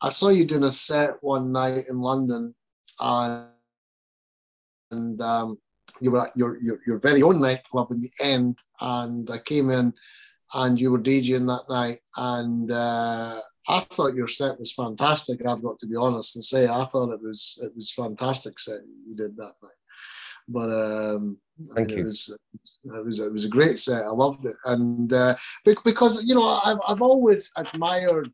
I saw you doing a set one night in London, and you were at your very own nightclub in the end, and I came in, and you were DJing that night, and I thought your set was fantastic. I've got to be honest and say I thought it was fantastic set you did that night. But thank you. It was a great set. I loved it, and because you know I've always admired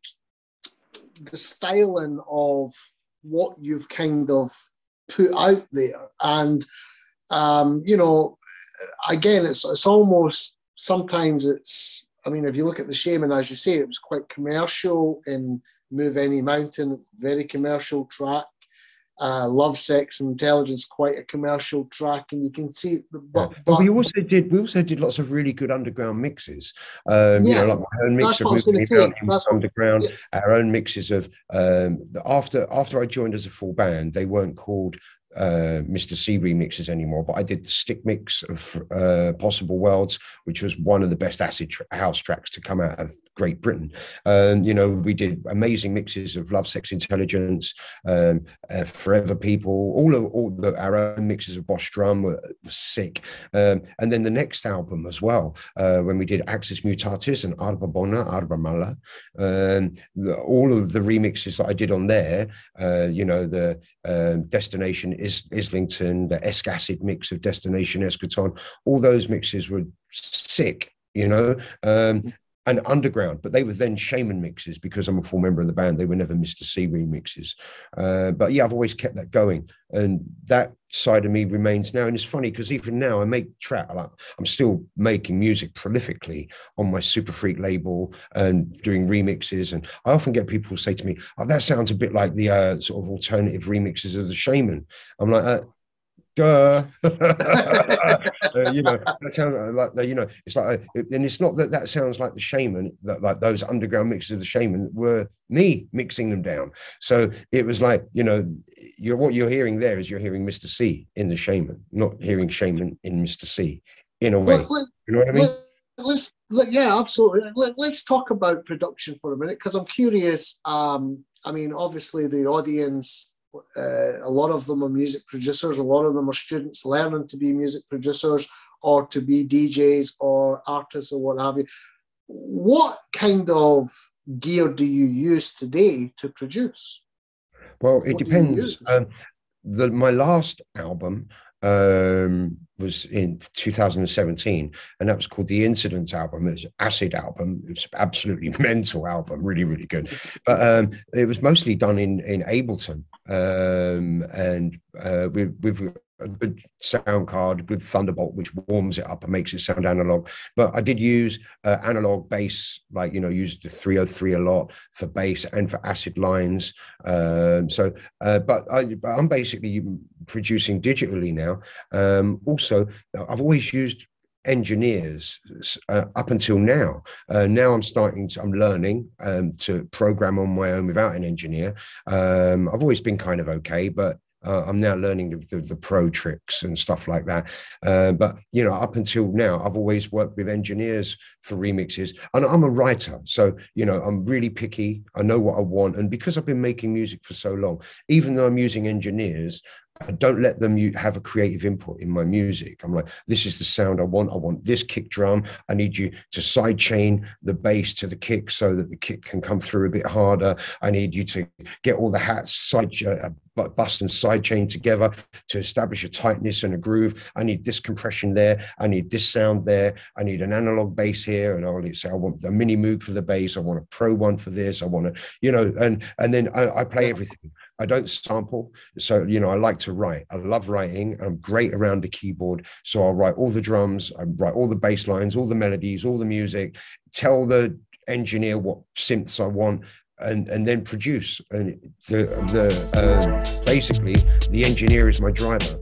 the styling of what you've kind of put out there, and you know, again, it's almost sometimes it's. I mean, if you look at the Shamen, as you say, it was quite commercial in Move Any Mountain, very commercial track. Love, Sex and Intelligence, quite a commercial track, and you can see. But we also did lots of really good underground mixes. You know, like my own mix of Move Any Mountain underground. Yeah. Our own mixes of after I joined as a full band, they weren't called Mr. C remixes anymore, but I did the stick mix of Possible Worlds, which was one of the best acid house tracks to come out of Great Britain. You know, we did amazing mixes of Love, Sex, Intelligence, Forever People, our own mixes of Boss Drum were sick. And then the next album as well, when we did Axis Mutatis and Arba Bona, Arba Mala, all of the remixes that I did on there, you know, the Destination Islington, the Escacid mix of Destination Eschaton, all those mixes were sick, you know. And underground, but they were then Shamen mixes because I'm a full member of the band. They were never Mr. C remixes. But yeah, I've always kept that going, and that side of me remains now. And it's funny because even now I make I'm still making music prolifically on my Super Freak label and doing remixes. And I often get people say to me, "Oh, that sounds a bit like the sort of alternative remixes of the Shamen." I'm like, duh. You know, that sounds like, you know, it's like, and it's not that sounds like the Shamen, that like those underground mixes of the Shamen were me mixing them down. So it was like, you know, what you're hearing there is you're hearing Mr. C in the Shamen, not hearing Shamen in Mr. C in a way. You know what I mean? Yeah, absolutely. Let's talk about production for a minute, because I'm curious. I mean, obviously the audience, a lot of them are music producers, a lot of them are students learning to be music producers or to be DJs or artists or what have you. What kind of gear do you use today to produce? Well, it depends. My last album was in 2017, and that was called the Incident album. It was an acid album. It was an absolutely mental album, really, really good. But it was mostly done in Ableton, and with a good sound card, a good Thunderbolt, which warms it up and makes it sound analog. But I did use analog bass, like, you know, used the 303 a lot for bass and for acid lines. But I'm basically producing digitally now. Also, I've always used engineers up until now. Now I'm learning to program on my own without an engineer. I've always been kind of okay, but I'm now learning the pro tricks and stuff like that. But, you know, up until now, I've always worked with engineers for remixes. And I'm a writer. So, you know, I'm really picky. I know what I want. And because I've been making music for so long, even though I'm using engineers, I don't let them have a creative input in my music. I'm like, this is the sound I want. I want this kick drum. I need you to side chain the bass to the kick so that the kick can come through a bit harder. I need you to get all the hats bust and side chain together to establish a tightness and a groove. I need this compression there. I need this sound there. I need an analog bass here. And I'll say, I want the mini Moog for the bass. I want a pro one for this. I want to, you know, and then I play everything. I don't sample. So, you know, I like to write. I love writing. I'm great around the keyboard. So I'll write all the drums, I write all the bass lines, all the melodies, all the music, tell the engineer what synths I want, and then produce. And basically, the engineer is my driver.